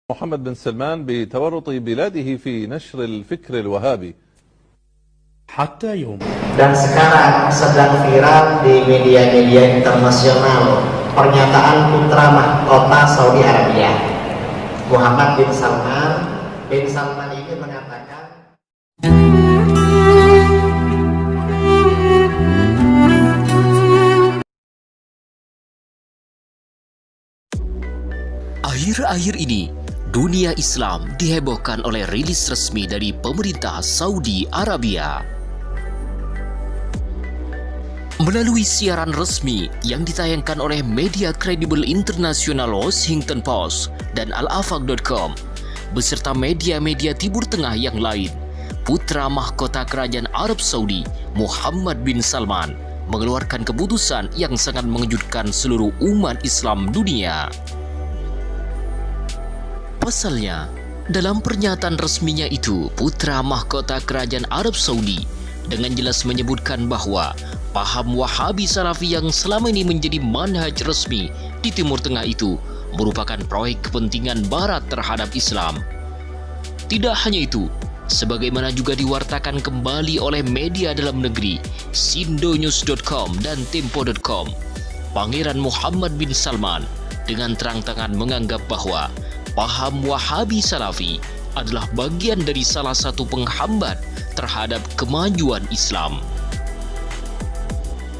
محمد بن سلمان بتورط بلاده في نشر الفكر الوهابي حتى يوم. Dan sekarang sedang viral di media-media internasional pernyataan putra mahkota Saudi Arabia, Muhammad bin Salman. Bin Salman ini mengatakan, akhir-akhir ini, dunia Islam dihebohkan oleh rilis resmi dari pemerintah Saudi Arabia. Melalui siaran resmi yang ditayangkan oleh media kredibel internasional Washington Post dan Al-Afaq.com, beserta media-media Timur Tengah yang lain, putra mahkota Kerajaan Arab Saudi, Muhammad bin Salman, mengeluarkan keputusan yang sangat mengejutkan seluruh umat Islam dunia. Pasalnya, dalam pernyataan resminya itu, putra mahkota Kerajaan Arab Saudi dengan jelas menyebutkan bahwa paham Wahabi Salafi yang selama ini menjadi manhaj resmi di Timur Tengah itu merupakan proyek kepentingan Barat terhadap Islam. Tidak hanya itu, sebagaimana juga diwartakan kembali oleh media dalam negeri Sindonews.com dan Tempo.com, Pangeran Muhammad bin Salman dengan terang-terangan menganggap bahwa paham Wahabi Salafi adalah bagian dari salah satu penghambat terhadap kemajuan Islam.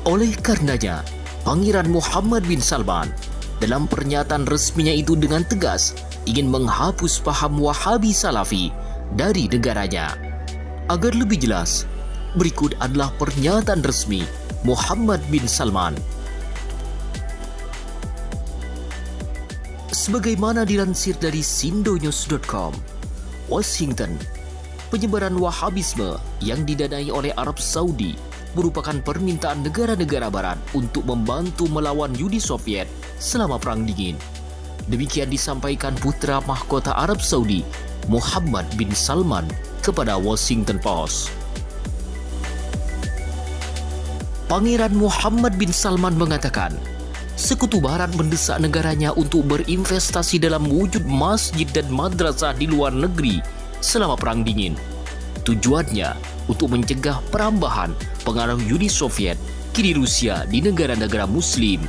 Oleh karenanya, Pangeran Muhammad bin Salman dalam pernyataan resminya itu dengan tegas ingin menghapus paham Wahabi Salafi dari negaranya. Agar lebih jelas, berikut adalah pernyataan resmi Muhammad bin Salman. Sebagaimana dilansir dari Sindonews.com, Washington, penyebaran Wahabisme yang didanai oleh Arab Saudi merupakan permintaan negara-negara Barat untuk membantu melawan Uni Soviet selama Perang Dingin. Demikian disampaikan putra mahkota Arab Saudi, Muhammad bin Salman, kepada Washington Post. Pangeran Muhammad bin Salman mengatakan, Sekutu Barat mendesak negaranya untuk berinvestasi dalam wujud masjid dan madrasah di luar negeri selama Perang Dingin. Tujuannya untuk mencegah perambahan pengaruh Uni Soviet kini Rusia di negara-negara Muslim.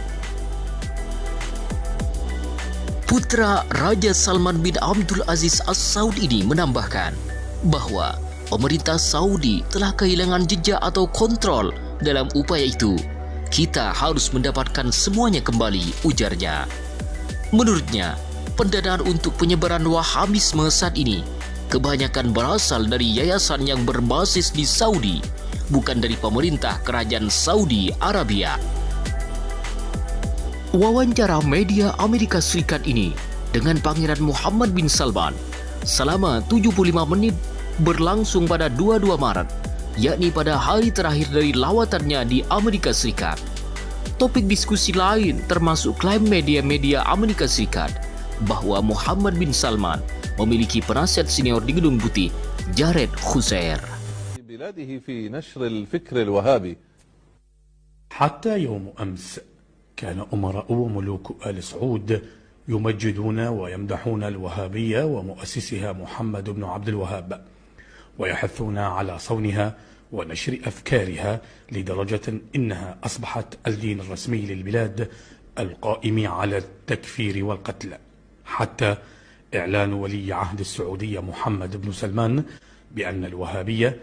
Putra Raja Salman bin Abdul Aziz As-Saud ini menambahkan bahwa pemerintah Saudi telah kehilangan jejak atau kontrol dalam upaya itu. Kita harus mendapatkan semuanya kembali, ujarnya. Menurutnya, pendanaan untuk penyebaran Wahabisme saat ini kebanyakan berasal dari yayasan yang berbasis di Saudi, bukan dari pemerintah Kerajaan Saudi Arabia. Wawancara media Amerika Serikat ini dengan Pangeran Muhammad bin Salman selama 75 menit berlangsung pada 22 Maret, yakni pada hari terakhir dari lawatannya di Amerika Serikat. Topik diskusi lain termasuk klaim media-media Amerika Serikat bahwa Muhammad bin Salman memiliki penasihat senior di Gedung Putih, Jared Kushner. بلاده في نشر الفكر الوهابي. حتى يوم أمس كان أمراء وملوك آل سعود يمجدون ويمدحون الوهابية ومؤسسها محمد بن عبد الوهاب، ويحثون على صونها ونشر أفكارها لدرجة إنها أصبحت الدين الرسمي للبلاد القائم على التكفير والقتل، حتى إعلان ولي عهد السعودية محمد بن سلمان بأن الوهابية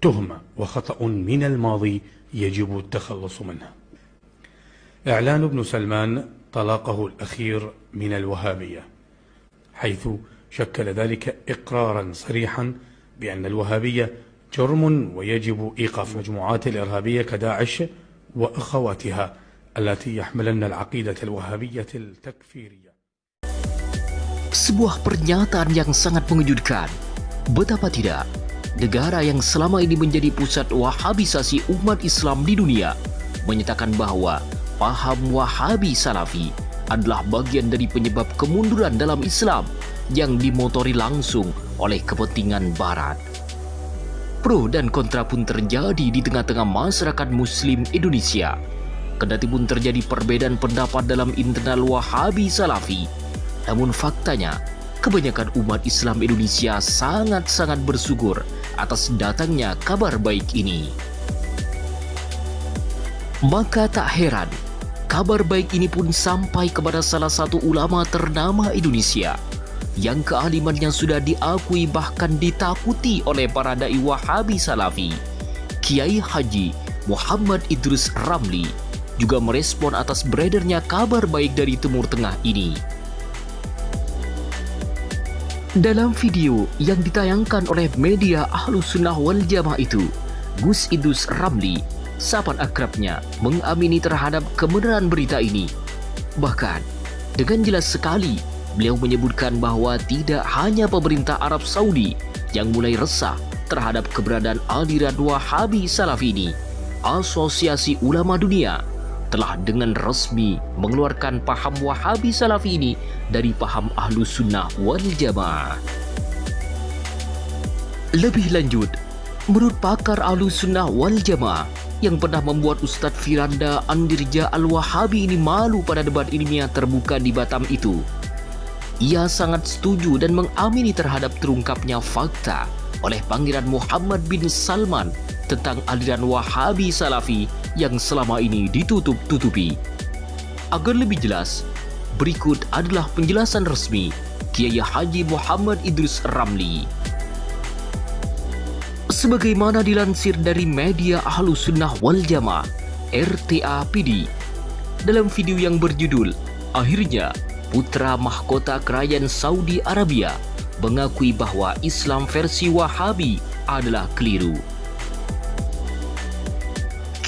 تهمة وخطأ من الماضي يجب التخلص منها. إعلان ابن سلمان طلاقه الأخير من الوهابية، حيث شكل ذلك إقرارا صريحا بأن الوهابية جرم ويجب إيقاف مجموعات الإرهابية كداعش وأخواتها التي يحملن العقيدة الوهابية التكفيرية. Sebuah pernyataan yang sangat mengejutkan. Betapa tidak, negara yang selama ini menjadi pusat wahabisasi umat Islam di dunia menyatakan bahwa paham Wahabi Salafi adalah bagian dari penyebab kemunduran dalam Islam yang dimotori langsung oleh kepentingan Barat. Pro dan kontra pun terjadi di tengah-tengah masyarakat Muslim Indonesia. Kendati pun terjadi perbedaan pendapat dalam internal Wahabi Salafi, namun faktanya kebanyakan umat Islam Indonesia sangat-sangat bersyukur atas datangnya kabar baik ini. Maka tak heran, kabar baik ini pun sampai kepada salah satu ulama ternama Indonesia yang kealimannya sudah diakui bahkan ditakuti oleh para dai Wahabi Salafi. Kiai Haji Muhammad Idrus Ramli juga merespon atas beredarnya kabar baik dari Timur Tengah ini. Dalam video yang ditayangkan oleh media Ahlus Sunnah wal Jamaah itu, Gus Idrus Ramli, sahabat akrabnya, mengamini terhadap kebenaran berita ini. Bahkan, dengan jelas sekali, beliau menyebutkan bahwa tidak hanya pemerintah Arab Saudi yang mulai resah terhadap keberadaan aliran Wahabi Salafi ini, Asosiasi Ulama Dunia telah dengan resmi mengeluarkan paham Wahabi Salafi ini dari paham Ahlus Sunnah wal Jamaah. Lebih lanjut, menurut pakar Ahlus Sunnah wal Jamaah yang pernah membuat Ustadz Firanda Andirja Al-Wahabi ini malu pada debat ilmiah terbuka di Batam itu, ia sangat setuju dan mengamini terhadap terungkapnya fakta oleh Pangeran Muhammad bin Salman tentang aliran Wahabi Salafi yang selama ini ditutup-tutupi. Agar lebih jelas, berikut adalah penjelasan resmi Kiai Haji Muhammad Idrus Ramli. Sebagaimana dilansir dari media Ahlus Sunnah wal Jamaah RTA PD, dalam video yang berjudul "Akhirnya Putra Mahkota Kerajaan Saudi Arabia mengakui bahwa Islam versi Wahabi adalah keliru."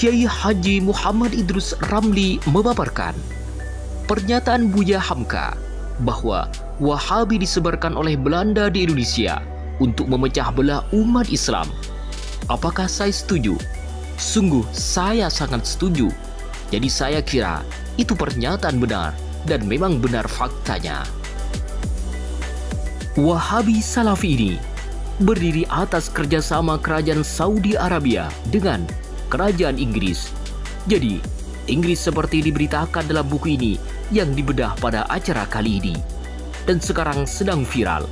Kiai Haji Muhammad Idrus Ramli memaparkan pernyataan Buya Hamka bahwa Wahabi disebarkan oleh Belanda di Indonesia untuk memecah belah umat Islam. Apakah saya setuju? Sungguh saya sangat setuju. Jadi saya kira itu pernyataan benar dan memang benar faktanya. Wahabi Salafi ini berdiri atas kerjasama kerajaan Saudi Arabia dengan kerajaan Inggris. Jadi, Inggris seperti diberitakan dalam buku ini yang dibedah pada acara kali ini dan sekarang sedang viral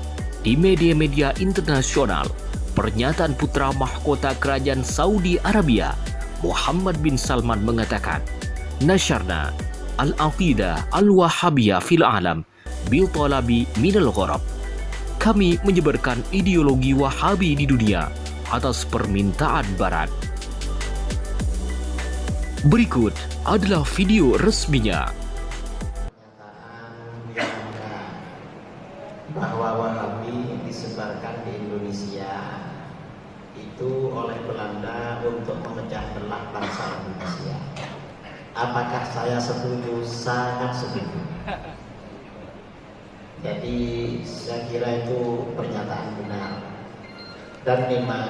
di media-media internasional. Pernyataan putra mahkota kerajaan Saudi Arabia, Muhammad bin Salman, mengatakan, "Nasyarna al-aqidah al-wahabiyah fil alam bil talabi minal gharab." Kami menyebarkan ideologi Wahabi di dunia atas permintaan Barat. Berikut adalah video resminya. Bahwa Wahabi disebarkan di Indonesia itu oleh Belanda untuk memecah belah bangsa Indonesia. Apakah saya setuju? Sangat setuju. Jadi saya kira itu pernyataan benar. Dan memang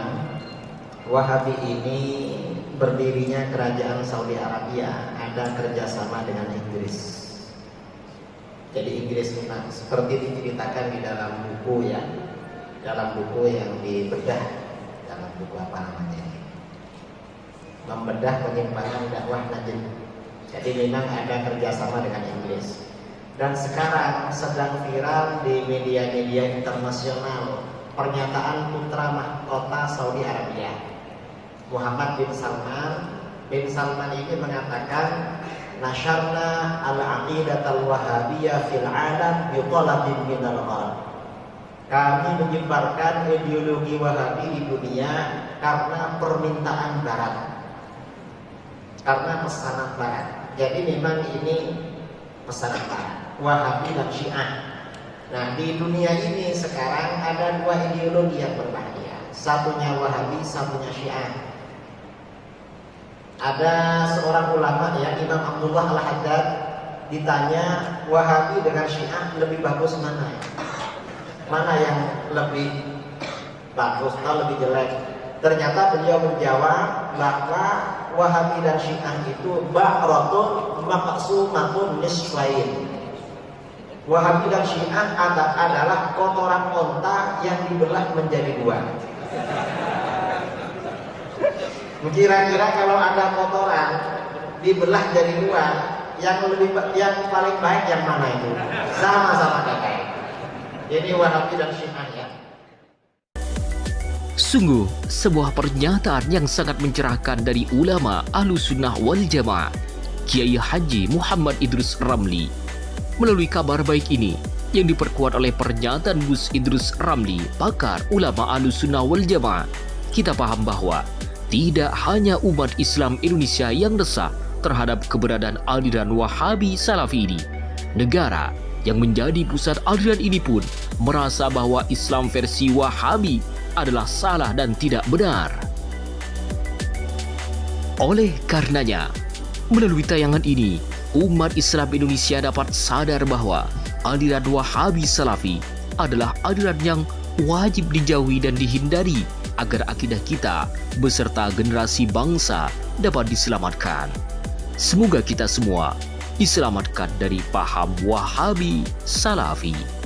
Wahabi ini berdirinya kerajaan Saudi Arabia ada kerjasama dengan Inggris. Jadi Inggris memang seperti diceritakan di dalam buku ya, dalam buku yang dibedah, dalam buku apa namanya ini, membedah penyimpangan dakwah Najm. Jadi memang ada kerjasama dengan Inggris. Dan sekarang sedang viral di media-media internasional pernyataan putra mahkota Saudi Arabia, Muhammad bin Salman. Bin Salman ini mengatakan, "Nasyarna al-aqidat al-wahabiyah fil alam biqalabin minal gharab." Kami menyebarkan ideologi Wahabi di dunia karena permintaan Barat, karena pesanan Barat. Jadi memang ini pesanan Barat, Wahabi dan Syiah. Nah, di dunia ini sekarang ada dua ideologi yang berbahaya. Satunya Wahabi, satunya Syiah. Ada seorang ulama ya, Imam Abdullah Al-Haddad, ditanya Wahabi dengan Syiah lebih bagus mana? Mana yang lebih bagus atau lebih jelek? Ternyata beliau menjawab bahwa Wahabi dan Syiah itu ba'ratun maqsumatun nisfain. Wahabi dan Syiah adalah kotoran onta yang dibelah menjadi dua. Kira-kira kalau ada kotoran dibelah jadi dua, yang paling baik yang mana itu? Sama-sama kakek. Jadi Wahabi dan Syiah ya. Sungguh, sebuah pernyataan yang sangat mencerahkan dari ulama Ahlussunnah wal Jamaah, Kiai Haji Muhammad Idrus Ramli. Melalui kabar baik ini, yang diperkuat oleh pernyataan Gus Idrus Ramli, pakar ulama Ahlussunnah wal Jamaah, kita paham bahwa tidak hanya umat Islam Indonesia yang resah terhadap keberadaan aliran Wahabi Salafi ini. Negara yang menjadi pusat aliran ini pun merasa bahwa Islam versi Wahabi adalah salah dan tidak benar. Oleh karenanya, melalui tayangan ini, umat Islam Indonesia dapat sadar bahwa aliran Wahabi Salafi adalah aliran yang wajib dijauhi dan dihindari agar akidah kita beserta generasi bangsa dapat diselamatkan. Semoga kita semua diselamatkan dari paham Wahabi Salafi.